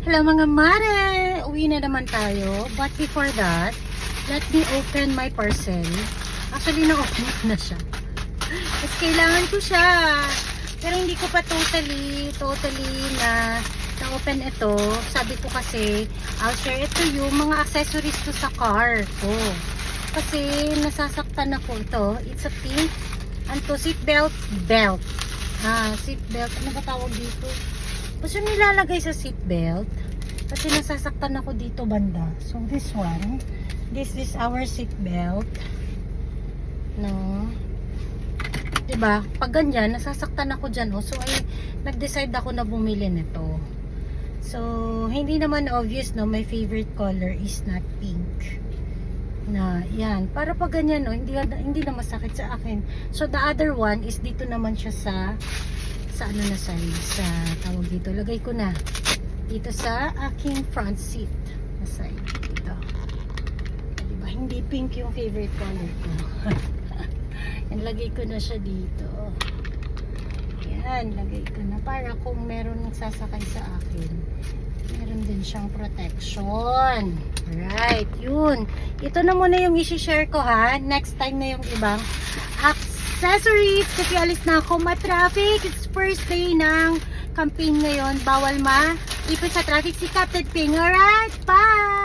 Hello mga mare! Uwi na naman tayo. But before that, let me open my parcel. Actually, na-open ko na siya. Kasi kailangan ko siya. Pero hindi ko pa totally na-open ito. Sabi ko kasi, I'll share it to you, mga accessories to sa car ko. Kasi nasasaktan ako ito. It's a pink. Anto, seatbelt. Seatbelt. Ano ba tawag dito? Basta nilalagay sa seatbelt kasi nasasaktan ako dito banda. So this one, this is our seatbelt. No. 'Di ba? Pag ganyan, nasasaktan ako diyan, oh. So ay nag-decide ako na bumili nito. So hindi naman obvious, no, my favorite color is not pink. Na yan, para pag ganyan, no, hindi na masakit sa akin. So the other one is dito naman siya sa ano na side, sa tawag dito, lagay ko na dito sa aking front seat na side dito. Diba, hindi pink yung favorite color ko. Yan, lagay ko na siya dito. Yan, lagay ko na para kung meron sasakay sa akin, meron din siyang protection. Right, yun. Ito na muna yung isi-share ko, ha. Next time na yung ibang accessories kasi alis na ako. Ma-traffic. It's first day ng campaign ngayon. Bawal ipon sa traffic si Captain Ping. Alright, bye!